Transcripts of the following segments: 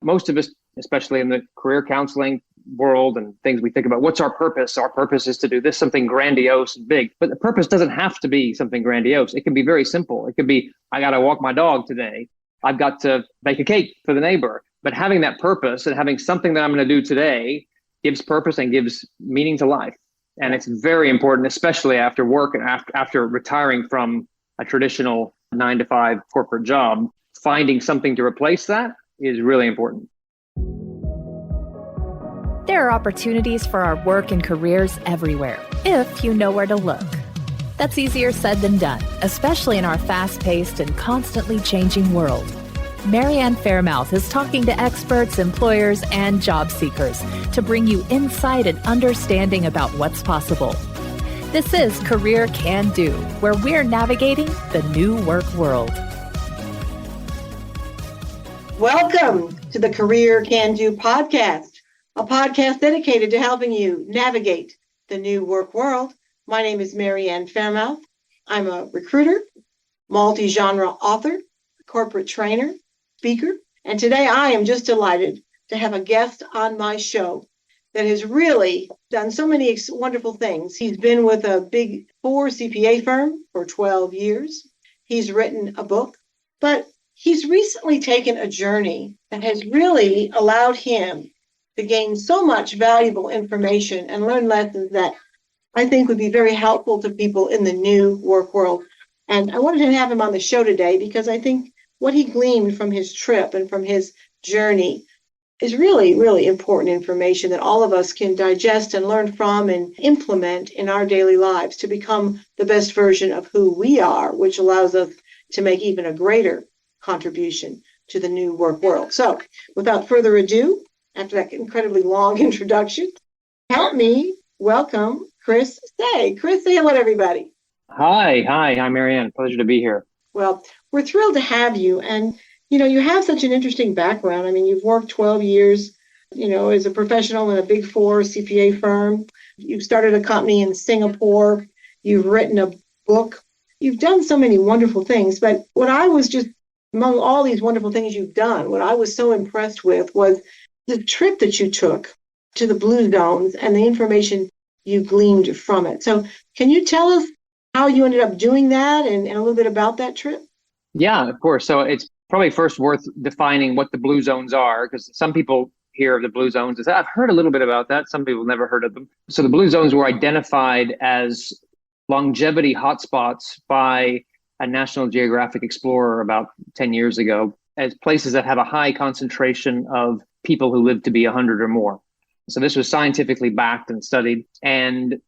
most of us, especially in the career counseling world and things we think about, what's our purpose? Our purpose is to do this, something grandiose and big. But the purpose doesn't have to be something grandiose. It can be very simple. It could be, I got to walk my dog today. I've got to bake a cake for the neighbor. But having that purpose and having something that I'm going to do today gives purpose and gives meaning to life. And it's very important, especially after work and after retiring from a traditional 9-to-5 corporate job. Finding something to replace that is really important. There are opportunities for our work and careers everywhere, if you know where to look. That's easier said than done, especially in our fast-paced and constantly changing world. Ann Faremouth is talking to experts, employers, and job seekers to bring you insight and understanding about what's possible. This is Career Can Do, where we're navigating the new work world. Welcome to the Career Can Do podcast, a podcast dedicated to helping you navigate the new work world. My name is Ann Faremouth. I'm a recruiter, multi-genre author, corporate trainer, speaker, and today I am just delighted to have a guest on my show that has really done so many wonderful things. He's been with a big 4 CPA firm for 12 years. He's written a book, but he's recently taken a journey that has really allowed him to gain so much valuable information and learn lessons that I think would be very helpful to people in the new work world. And I wanted to have him on the show today because I think what he gleaned from his trip and from his journey is really, really important information that all of us can digest and learn from and implement in our daily lives to become the best version of who we are, which allows us to make even a greater contribution to the new work world. So without further ado, after that incredibly long introduction, help me welcome Chris Saye. Chris, say hello to everybody. Hi, I'm Ann. Pleasure to be here. Well, we're thrilled to have you. And, you have such an interesting background. I mean, you've worked 12 years, as a professional in a big 4 CPA firm. You've started a company in Singapore. You've written a book. You've done so many wonderful things. But what I was just, among all these wonderful things you've done, what I was so impressed with was the trip that you took to the Blue Zones and the information you gleaned from it. So can you tell us how you ended up doing that and a little bit about that trip? Yeah, of course. So it's probably first worth defining what the Blue Zones are, because some people hear of the Blue Zones and say, I've heard a little bit about that. Some people have never heard of them. So the Blue Zones were identified as longevity hotspots by a National Geographic explorer about 10 years ago as places that have a high concentration of people who live to be 100 or more. So this was scientifically backed and studied. And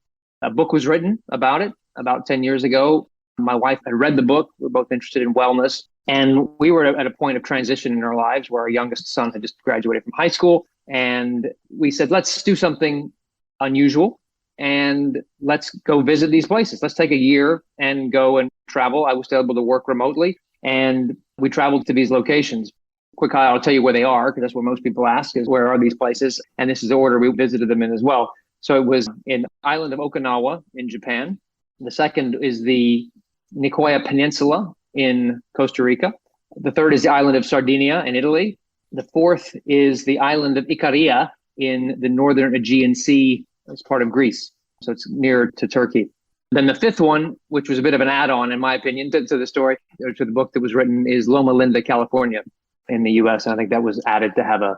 a book was written about it about 10 years ago. My wife had read the book. We were both interested in wellness. And we were at a point of transition in our lives where our youngest son had just graduated from high school. And we said, let's do something unusual and let's go visit these places. Let's take a year and go and travel. I was still able to work remotely. And we traveled to these locations. Quick, I'll tell you where they are, because that's what most people ask is, where are these places? And this is the order we visited them in as well. So it was in the island of Okinawa in Japan. The second is the Nicoya Peninsula in Costa Rica. The third is the island of Sardinia in Italy. The fourth is the island of Ikaria in the northern Aegean Sea as part of Greece. So it's near to Turkey. Then the fifth one, which was a bit of an add-on, in my opinion, to the story, or to the book that was written, is Loma Linda, California in the U.S. And I think that was added to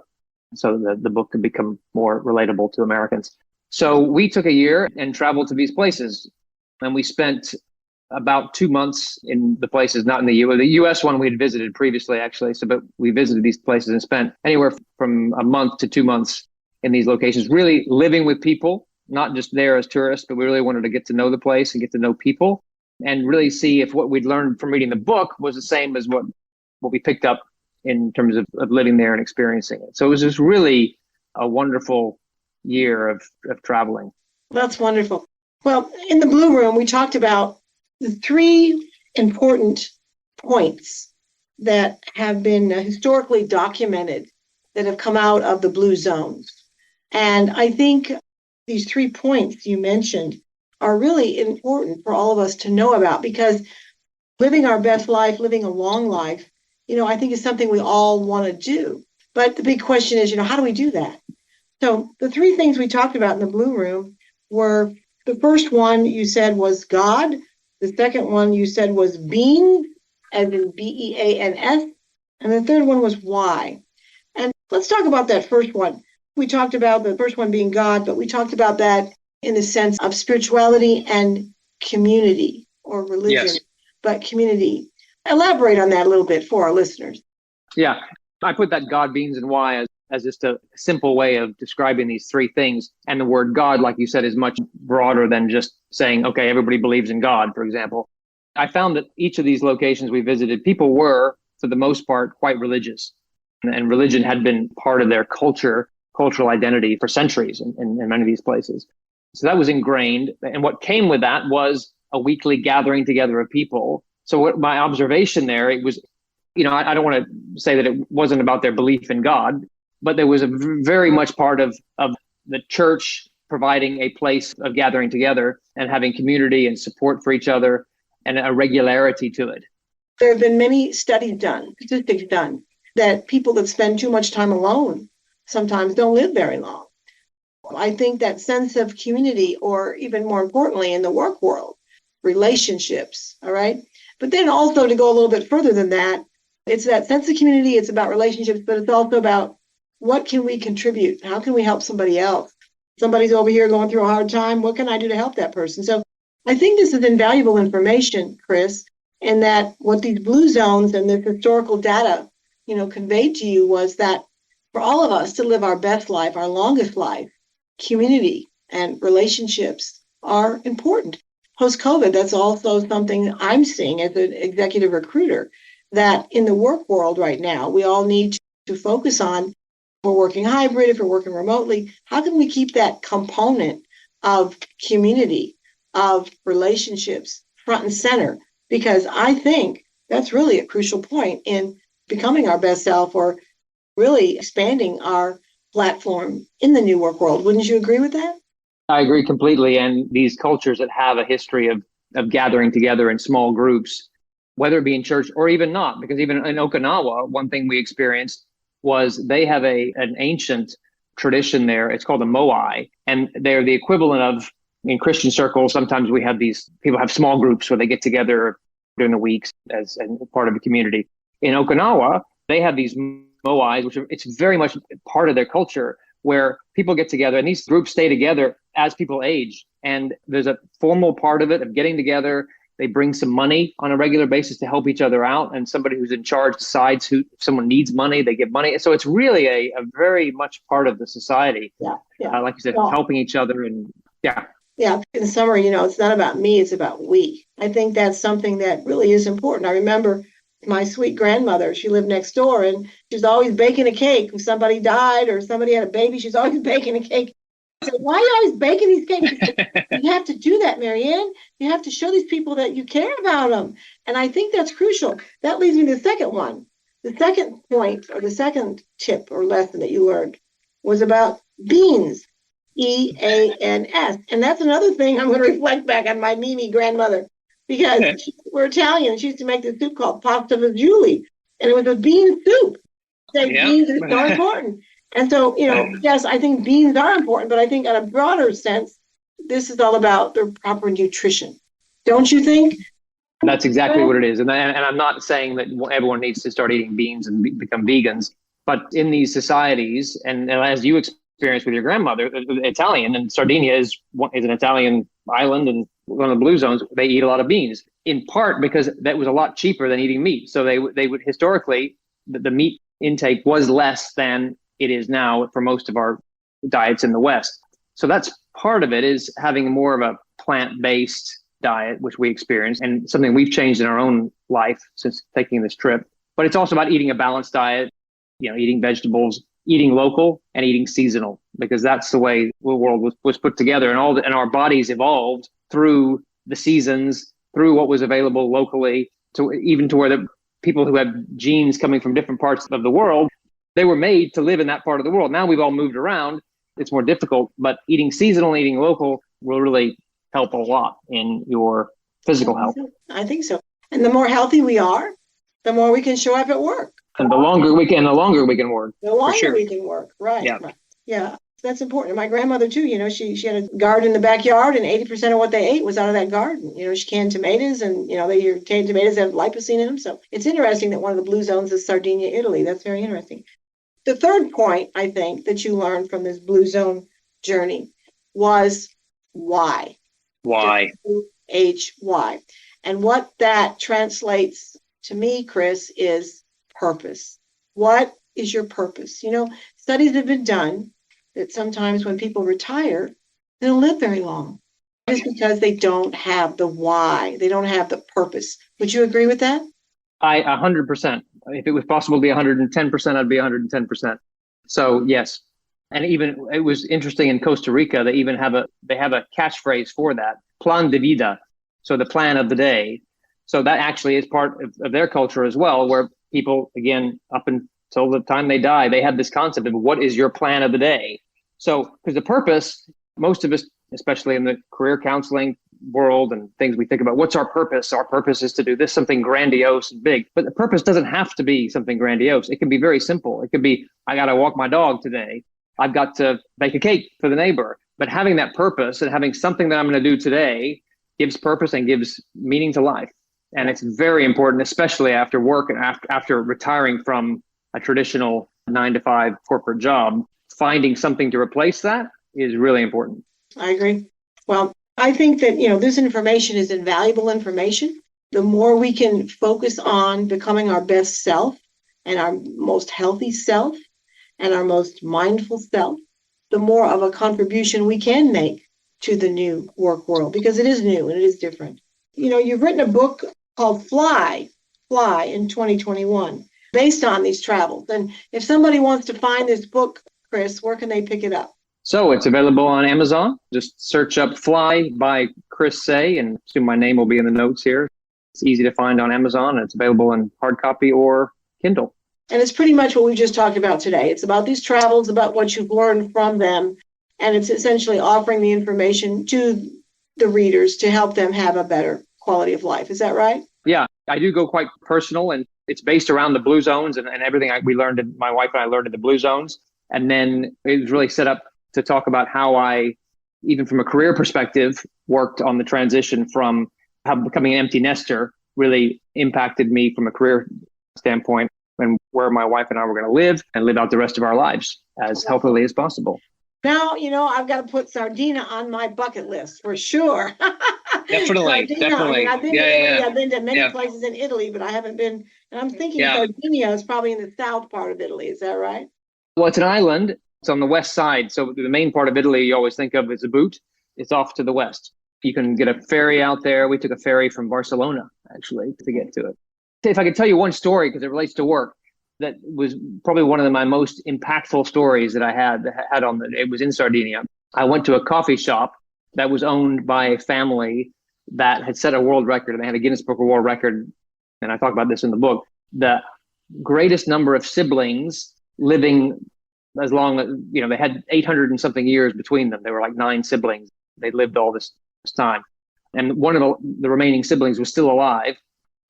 so the book could become more relatable to Americans. So we took a year and traveled to these places. And we spent about 2 months in the places, not in the U.S. The U.S. one we had visited previously, actually. But we visited these places and spent anywhere from a month to 2 months in these locations, really living with people, not just there as tourists, but we really wanted to get to know the place and get to know people and really see if what we'd learned from reading the book was the same as what we picked up in terms of living there and experiencing it. So it was just really a wonderful year of traveling. That's wonderful. Well, in the Blue Room, we talked about the 3 important points that have been historically documented that have come out of the Blue Zones. And I think these 3 points you mentioned are really important for all of us to know about, because living our best life, living a long life, I think is something we all want to do. But the big question is, how do we do that? So the three things we talked about in the Blue Room were, the first one you said was God. The second one you said was being, as in beans. And the third one was why. And let's talk about that first one. We talked about the first one being God, but we talked about that in the sense of spirituality and community, or religion, Yes. but community. Elaborate on that a little bit for our listeners. Yeah. I put that God, beings, and why as just a simple way of describing these three things. And the word God, like you said, is much broader than just saying, okay, everybody believes in God, for example. I found that each of these locations we visited, people were, for the most part, quite religious. And religion had been part of their cultural identity for centuries in many of these places. So that was ingrained. And what came with that was a weekly gathering together of people. So what my observation there, it was, I don't want to say that it wasn't about their belief in God, but there was a very much part of the church providing a place of gathering together and having community and support for each other and a regularity to it. There have been many studies done, statistics done, that people that spend too much time alone sometimes don't live very long. I think that sense of community, or even more importantly, in the work world, relationships, all right? But then also, to go a little bit further than that, it's that sense of community, it's about relationships, but it's also about what can we contribute? How can we help somebody else? Somebody's over here going through a hard time. What can I do to help that person? So I think this is invaluable information, Chris, and that what these blue zones and this historical data, conveyed to you was that for all of us to live our best life, our longest life, community and relationships are important. Post-COVID, that's also something I'm seeing as an executive recruiter, that in the work world right now, we all need to focus on, if we're working hybrid, if we're working remotely, how can we keep that component of community, of relationships front and center? Because I think that's really a crucial point in becoming our best self, or really expanding our platform in the new work world. Wouldn't you agree with that? I agree completely. And these cultures that have a history of gathering together in small groups, whether it be in church or even not, because even in Okinawa, one thing we experienced was they have an ancient tradition there. It's called a moai, and they're the equivalent of, in Christian circles, sometimes we have these people have small groups where they get together during the weeks as part of a community. In Okinawa, they have these moais, which it's very much part of their culture, where people get together and these groups stay together as people age. And there's a formal part of it of getting together. They bring some money on a regular basis to help each other out. And somebody who's in charge decides if someone needs money, they give money. So it's really a very much part of the society. Yeah. Like you said, helping each other. And yeah. In summary, it's not about me, it's about we. I think that's something that really is important. I remember my sweet grandmother, she lived next door, and she's always baking a cake. If somebody died or somebody had a baby, she's always baking a cake. I said, why are you always baking these cakes? She said, you have to do that, Marianne. You have to show these people that you care about them. And I think that's crucial. That leads me to the second one. The second point, or the second tip or lesson that you learned, was about beans, EANS. And that's another thing I'm going to reflect back on my Mimi grandmother, because we're Italian. She used to make this soup called pasta fagioli, and it was a bean soup. Beans are so important. And so, yes, I think beans are important, but I think on a broader sense, this is all about the proper nutrition. Don't you think? That's exactly what it is. And I'm not saying that everyone needs to start eating beans and become vegans, but in these societies, and as you experienced with your grandmother, Italian, and Sardinia is an Italian island and one of the blue zones, they eat a lot of beans, in part because that was a lot cheaper than eating meat. So they would historically, the meat intake was less than it is now for most of our diets in the West. So that's part of it, is having more of a plant-based diet, which we experience, and something we've changed in our own life since taking this trip. But it's also about eating a balanced diet, eating vegetables, eating local, and eating seasonal, because that's the way the world was put together, and our bodies evolved through the seasons, through what was available locally, to where the people who have genes coming from different parts of the world, they were made to live in that part of the world. Now we've all moved around. It's more difficult, but eating seasonal, eating local will really help a lot in your physical health. I think so. And the more healthy we are, the more we can show up at work. And the longer we can work. The longer sure. we can work, right? Yeah. Right. Yeah, that's important. My grandmother too, she had a garden in the backyard, and 80% of what they ate was out of that garden. She canned tomatoes, and your canned tomatoes have lipocene in them. So it's interesting that one of the blue zones is Sardinia, Italy. That's very interesting. The third point, I think, that you learned from this blue zone journey was why. Why? WHY. And what that translates to me, Chris, is purpose. What is your purpose? Studies have been done that sometimes when people retire, they don't live very long. It's because they don't have the why. They don't have the purpose. Would you agree with that? 100%. If it was possible to be 110%, I'd be 110%. So yes. And even it was interesting in Costa Rica, they even have a catchphrase for that, plan de vida. So the plan of the day. So that actually is part of their culture as well, where people, again, up until the time they die, they have this concept of what is your plan of the day? So, because the purpose, most of us, especially in the career counseling world and things we think about, what's our purpose? Our purpose is to do this, something grandiose and big. But the purpose doesn't have to be something grandiose. It can be very simple. It could be, I got to walk my dog today. I've got to bake a cake for the neighbor. But having that purpose and having something that I'm going to do today gives purpose and gives meaning to life. And it's very important, especially after work and after retiring from a traditional 9-to-5 corporate job. Finding something to replace that is really important. I agree. Well, I think that, this information is invaluable information. The more we can focus on becoming our best self and our most healthy self and our most mindful self, the more of a contribution we can make to the new work world, because it is new and it is different. You've written a book called Fly in 2021, based on these travels. And if somebody wants to find this book, Chris, where can they pick it up? So it's available on Amazon. Just search up Fly by Chris Saye, and assume my name will be in the notes here. It's easy to find on Amazon, and it's available in hard copy or Kindle. And it's pretty much what we just talked about today. It's about these travels, about what you've learned from them, and it's essentially offering the information to the readers to help them have a better quality of life. Is that right? Yeah, I do go quite personal, and it's based around the blue zones and everything we learned, my wife and I learned in the blue zones. And then it was really set up to talk about how I, even from a career perspective, worked on the transition from how becoming an empty nester really impacted me from a career standpoint, and where my wife and I were going to live and live out the rest of our lives as healthily as possible. Now, I've got to put Sardinia on my bucket list for sure. Definitely. Definitely. I've been to Italy. I've been to many places in Italy, but I haven't been, and I'm thinking Sardinia is probably in the south part of Italy. Is that right? Well, it's an island. It's on the west side. So the main part of Italy you always think of is a boot. It's off to the west. You can get a ferry out there. We took a ferry from Barcelona, actually, to get to it. If I could tell you one story, because it relates to work, that was probably one of my most impactful stories that I had it was in Sardinia. I went to a coffee shop that was owned by a family that had set a world record, and they had a Guinness Book of World Record. And I talk about this in the book, the greatest number of siblings living as long as, they had 800 and something years between them. They were like 9 siblings. They lived all this time. And one of the remaining siblings was still alive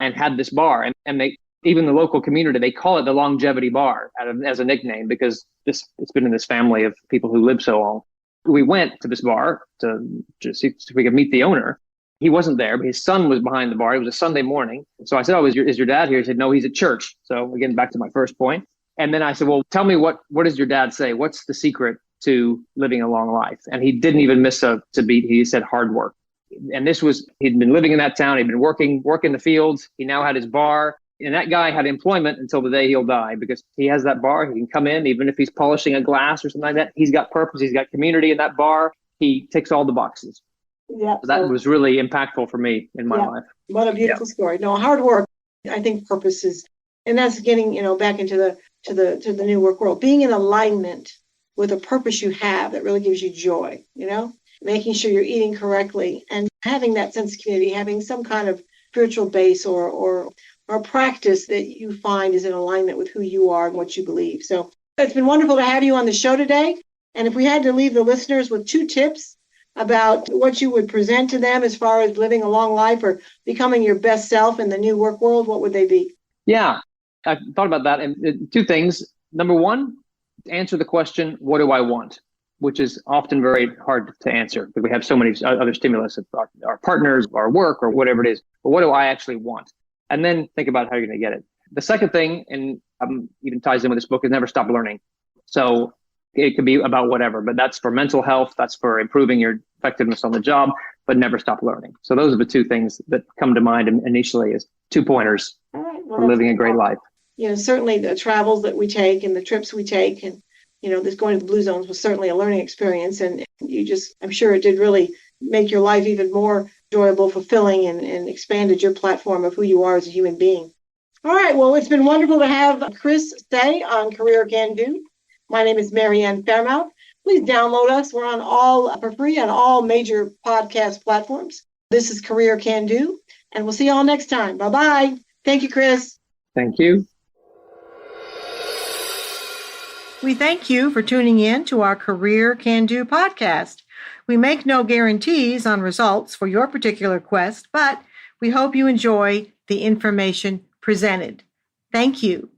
and had this bar. And they, even the local community, they call it the longevity bar as a nickname, because it's been in this family of people who live so long. We went to this bar to see if we could meet the owner. He wasn't there, but his son was behind the bar. It was a Sunday morning. So I said, "Oh, is your dad here?" He said, "No, he's at church." So again, back to my first point. And then I said, "Well, tell me what does your dad say? What's the secret to living a long life?" And he didn't even miss a beat. He said hard work. And he'd been living in that town. He'd been working the fields. He now had his bar. And that guy had employment until the day he'll die, because he has that bar. He can come in, even if he's polishing a glass or something like that. He's got purpose. He's got community in that bar. He ticks all the boxes. Yeah. So that was really impactful for me in my life. What a beautiful story. No, hard work. I think purpose is, and that's getting, back into the new work world, being in alignment with a purpose you have that really gives you joy, making sure you're eating correctly and having that sense of community, having some kind of spiritual base or practice that you find is in alignment with who you are and what you believe. So it's been wonderful to have you on the show today. And if we had to leave the listeners with 2 tips about what you would present to them as far as living a long life or becoming your best self in the new work world, what would they be? Yeah. I've thought about that, and two things. Number one, answer the question, what do I want? Which is often very hard to answer because we have so many other stimulus, our partners, our work, or whatever it is. But what do I actually want? And then think about how you're going to get it. The second thing, and even ties in with this book, is never stop learning. So it could be about whatever, but that's for mental health, that's for improving your effectiveness on the job, but never stop learning. So those are the two things that come to mind initially as 2 pointers for living a great life. Certainly the travels that we take and the trips we take, and this going to the Blue Zones was certainly a learning experience. And I'm sure it did really make your life even more enjoyable, fulfilling, and expanded your platform of who you are as a human being. All right. Well, it's been wonderful to have Chris Saye on Career Can Do. My name is Ann Faremouth. Please download us. We're on for free on all major podcast platforms. This is Career Can Do, and we'll see you all next time. Bye-bye. Thank you, Chris. Thank you. We thank you for tuning in to our Career Can Do podcast. We make no guarantees on results for your particular quest, but we hope you enjoy the information presented. Thank you.